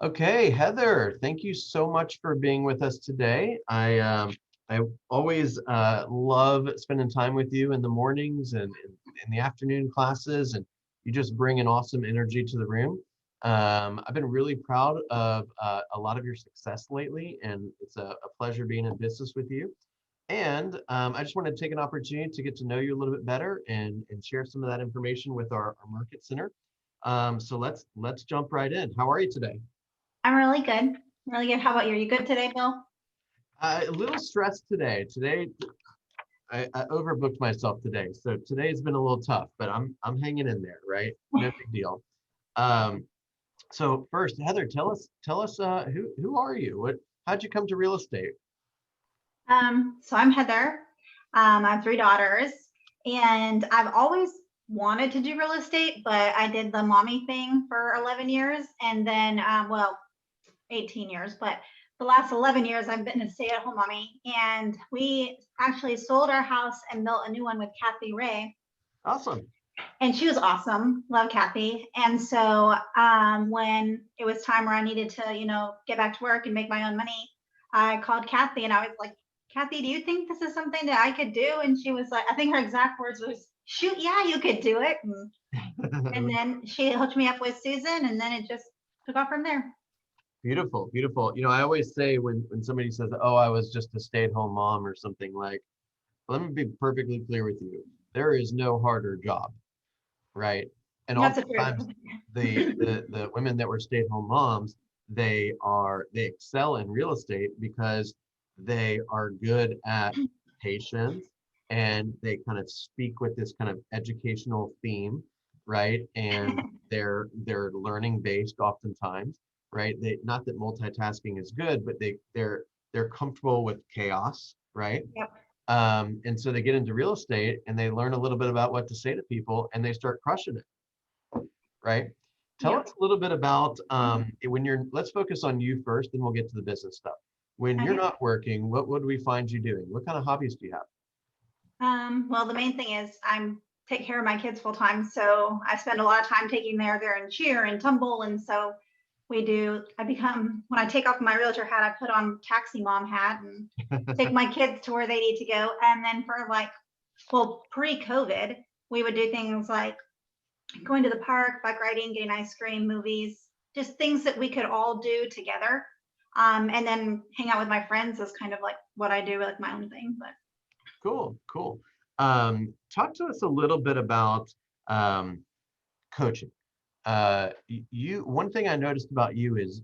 Okay, Heather, thank you so much for being with us today. I always love spending time with you in the mornings and in the afternoon classes, and you just bring an awesome energy to the room. I've been really proud of a lot of your success lately, and it's a pleasure being in business with you. And I just wanted to take an opportunity to get to know you a little bit better and share some of that information with our market center. So let's jump right in. How are you today? I'm really good. Really good. How about you? Are you good today, Bill? A little stressed today. I overbooked myself today, so today's been a little tough, but I'm hanging in there, right? No big deal. Um, so first, Heather, tell us who are you? How'd you come to real estate? So I'm Heather. I have three daughters, and I've always wanted to do real estate, but I did the mommy thing for 11 years, and then, 18 years, but the last 11 years I've been a stay-at-home mommy, and we actually sold our house and built a new one with Kathy Ray. Awesome. And she was awesome. Love Kathy. And so when it was time where I needed to, get back to work and make my own money, I called Kathy and I was like, Kathy, do you think this is something that I could do? And she was like, I think her exact words was, shoot, yeah, you could do it. And then she hooked me up with Susan, and then it just took off from there. Beautiful, beautiful. You know, I always say when somebody says, "Oh, I was just a stay-at-home mom" or something like, let me be perfectly clear with you. There is no harder job, right? And That's the truth. oftentimes the women that were stay-at-home moms, they excel in real estate because they are good at patience and they kind of speak with this kind of educational theme, right? And they're learning based oftentimes, right? They not that multitasking is good, but they're comfortable with chaos, right? Yep. And so they get into real estate and they learn a little bit about what to say to people and they start crushing it, right? Tell Yep. us a little bit about when let's focus on you first, then we'll get to the business stuff. When you're Okay. not working, what do we find you doing? What kind of hobbies do you have? Well, the main thing is I'm take care of my kids full time, so I spend a lot of time taking they're in cheer and tumble, and so I become, when I take off my realtor hat, I put on taxi mom hat and take my kids to where they need to go. And then for pre-COVID, we would do things like going to the park, bike riding, getting ice cream, movies, just things that we could all do together. And then hang out with my friends is kind of like what I do, like my own thing. But Cool, cool. Talk to us a little bit about um, coaching. One thing I noticed about you is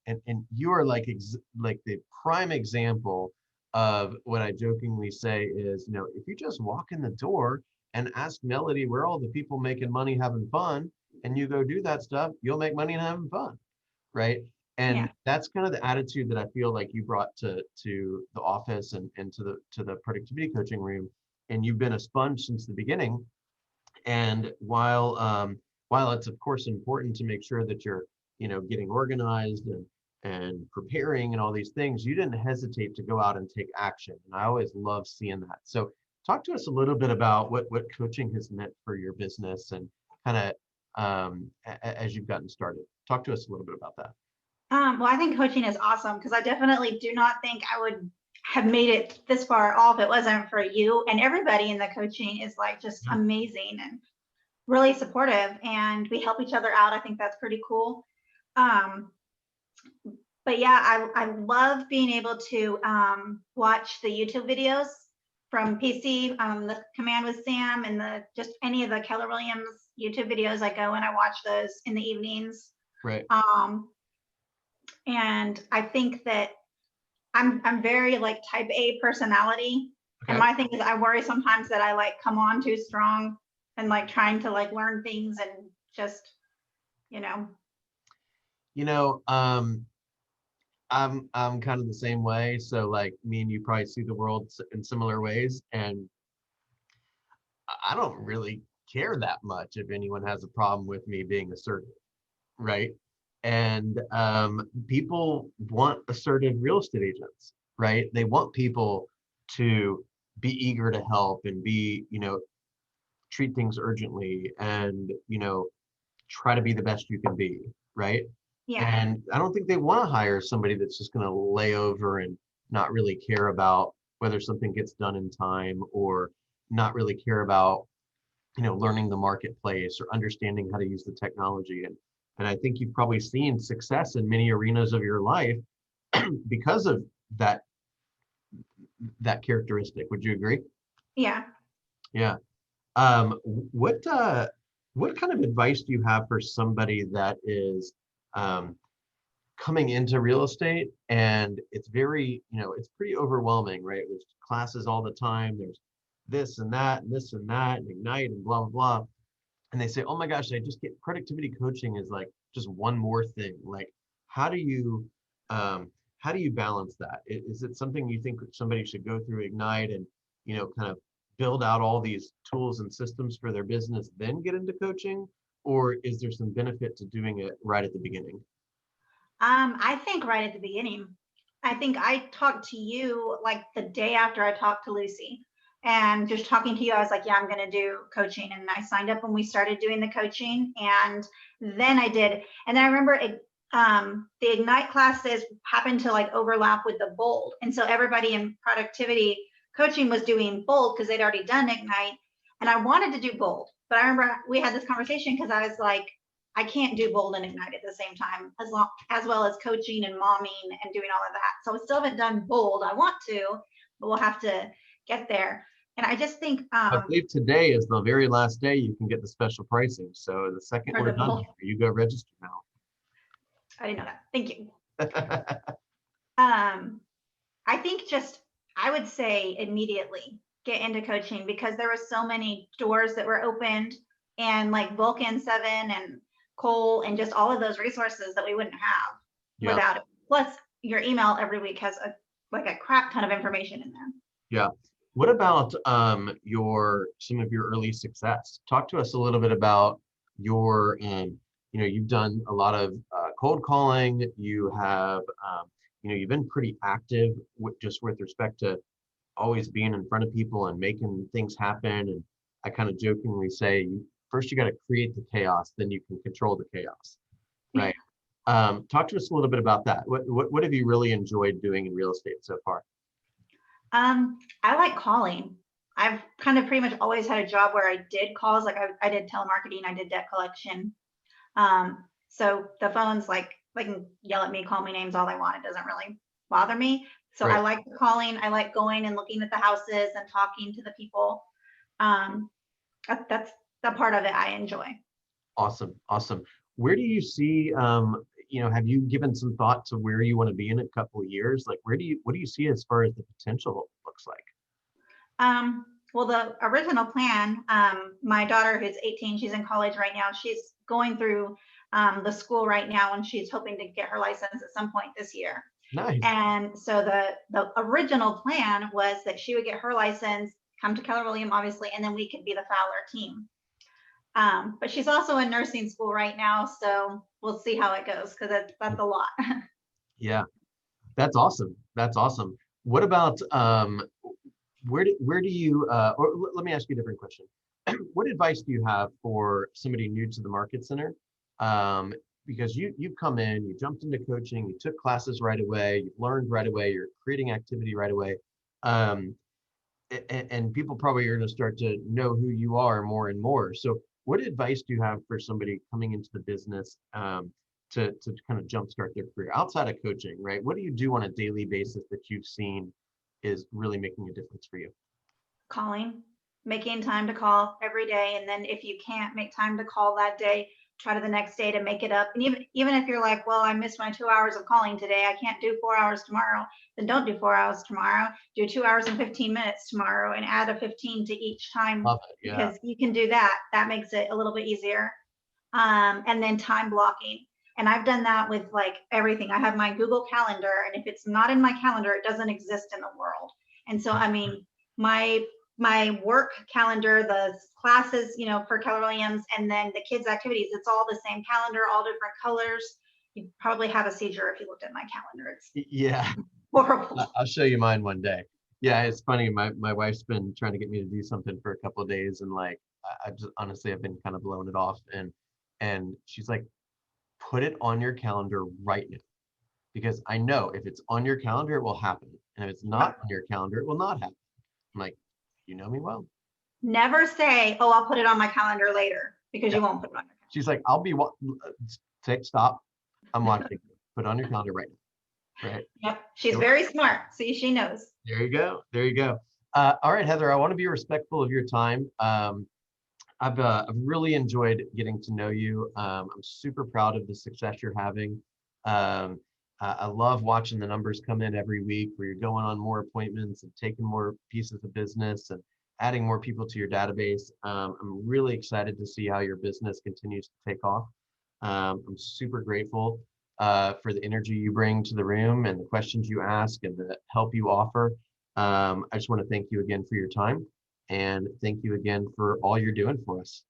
and you are like the prime example of what I jokingly say is, if you just walk in the door and ask Melody where all the people making money having fun, and you go do that stuff, you'll make money and having fun, right? yeah. And that's kind of the attitude that I feel like you brought to the office and to the productivity coaching room, and you've been a sponge since the beginning. And while it's of course important to make sure that you're, getting organized and preparing and all these things, you didn't hesitate to go out and take action. And I always love seeing that. So talk to us a little bit about what coaching has meant for your business and kind of as you've gotten started. Talk to us a little bit about that. Well, I think coaching is awesome because I definitely do not think I would have made it this far all if it wasn't for you. And everybody in the coaching is like just amazing and really supportive, and we help each other out. I think that's pretty cool. Um, but yeah, I love being able to watch the YouTube videos from PC, the Command with Sam, and the just any of the Keller Williams YouTube videos. I go and I watch those in the evenings. Right. And I think that I'm very like type A personality. And Okay. my thing is I worry sometimes that I like come on too strong and like trying to like learn things and just, you know. You know, I'm kind of the same way. So like me and you probably see the world in similar ways, and I don't really care that much if anyone has a problem with me being assertive, right? And people want assertive real estate agents, right? They want people to be eager to help and be, treat things urgently and, try to be the best you can be, right? Yeah. And I don't think they want to hire somebody that's just going to lay over and not really care about whether something gets done in time, or not really care about, learning the marketplace or understanding how to use the technology. And I think you've probably seen success in many arenas of your life because of that that characteristic. Would you agree? Yeah. Yeah. What kind of advice do you have for somebody that is um, coming into real estate, and it's very, it's pretty overwhelming, right? There's classes all the time. There's this and that and this and that and Ignite and blah, blah, blah. And they say, oh my gosh, I just get productivity coaching is like just one more thing. Like, how do you, how do you balance that? Is it something you think somebody should go through Ignite and, kind of build out all these tools and systems for their business, then get into coaching? Or is there some benefit to doing it right at the beginning? I think right at the beginning. I think I talked to you like the day after I talked to Lucy. And just talking to you, I was like, yeah, I'm going to do coaching. And I signed up when we started doing the coaching. And then I did. And then I remember the Ignite classes happened to like overlap with the Bold. And so everybody in productivity coaching was doing Bold because they'd already done Ignite. And I wanted to do Bold. But I remember we had this conversation because I was like, I can't do Bold and Ignite at the same time, as well as coaching and momming and doing all of that. So I still haven't done Bold. I want to, but we'll have to get there. And I just think I believe today is the very last day you can get the special pricing. So the second for we're the done Bold, here, you go register I didn't know that. Thank you. now. I think just I would say immediately get into coaching because there were so many doors that were opened, and like Vulcan 7 and Cole and just all of those resources that we wouldn't have Yeah, without it. Plus your email every week has a crap ton of information in there. yeah. What about your some of your early success? Talk to us a little bit about your you've done a lot of cold calling. You have you've been pretty active with respect to always being in front of people and making things happen. And I kind of jokingly say, first you got to create the chaos, then you can control the chaos, right? Talk to us a little bit about that. What have you really enjoyed doing in real estate so far? I like calling. I've kind of pretty much always had a job where I did calls, like I did telemarketing, I did debt collection. So the phone's like they can yell at me, call me names all they want. It doesn't really bother me. So I Right. like the calling. I like going and looking at the houses and talking to the people. Um, that's the part of it I enjoy. Awesome. Awesome. Where do you see, have you given some thought to where you want to be in a couple of years? Like, what do you see as far as the potential looks like? Well, the original plan, my daughter who's 18, she's in college right now. She's going through the school right now, and she's hoping to get her license at some point this year. Nice. And so the original plan was that she would get her license, come to Keller Williams, obviously, and then we could be the Fowler team. But she's also in nursing school right now, so we'll see how it goes because that's a lot. Yeah, that's awesome. That's awesome. What about where do you or let me ask you a different question. What advice do you have for somebody new to the market center? Because you've come in, you jumped into coaching, you took classes right away, you've learned right away, you're creating activity right away. Um, and people probably are going to start to know who you are more and more. So what advice do you have for somebody coming into the business to kind of jumpstart their career outside of coaching, right? What do you do on a daily basis that you've seen is really making a difference for you? Calling, making time to call every day. And then if you can't make time to call that day, try to the next day to make it up. And even if you're like, well, I missed my 2 hours of calling today, I can't do 4 hours tomorrow, then don't do 4 hours tomorrow. Do 2 hours and 15 minutes tomorrow and add a 15 to each time Love it. Yeah. because you can do that. That makes it a little bit easier. And then time blocking. And I've done that with like everything. I have my Google Calendar, and if it's not in my calendar, it doesn't exist in the world. And so, I mean, my work calendar, the classes, for Keller Williams, and then the kids' activities, it's all the same calendar, all different colors. You'd probably have a seizure if you looked at my calendar. It's Yeah. horrible. I'll show you mine one day. Yeah, it's funny. My wife's been trying to get me to do something for a couple of days, and like I just honestly I've been kind of blowing it off, and she's like, put it on your calendar right now. Because I know if it's on your calendar, it will happen. And if it's not on your calendar, it will not happen. I'm like, you know me well. Never say, oh, I'll put it on my calendar later, because Yeah. you won't put it on your calendar. She's like, take stop. I'm watching. Put it on your calendar right now. Right. Yep. She's very smart. See, she knows. There you go. There you go. All right, Heather, I want to be respectful of your time. I've really enjoyed getting to know you. I'm super proud of the success you're having. I love watching the numbers come in every week where you're going on more appointments and taking more pieces of business and adding more people to your database. I'm really excited to see how your business continues to take off. I'm super grateful for the energy you bring to the room and the questions you ask and the help you offer. I just want to thank you again for your time and thank you again for all you're doing for us.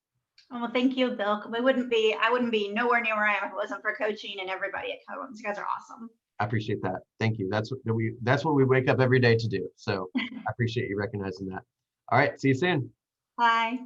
Well, thank you, Bill. I wouldn't be nowhere near where I am if it wasn't for coaching and everybody at Cohen's. You guys are awesome. I appreciate that. Thank you. That's what we wake up every day to do. So I appreciate you recognizing that. All right. See you soon. Bye.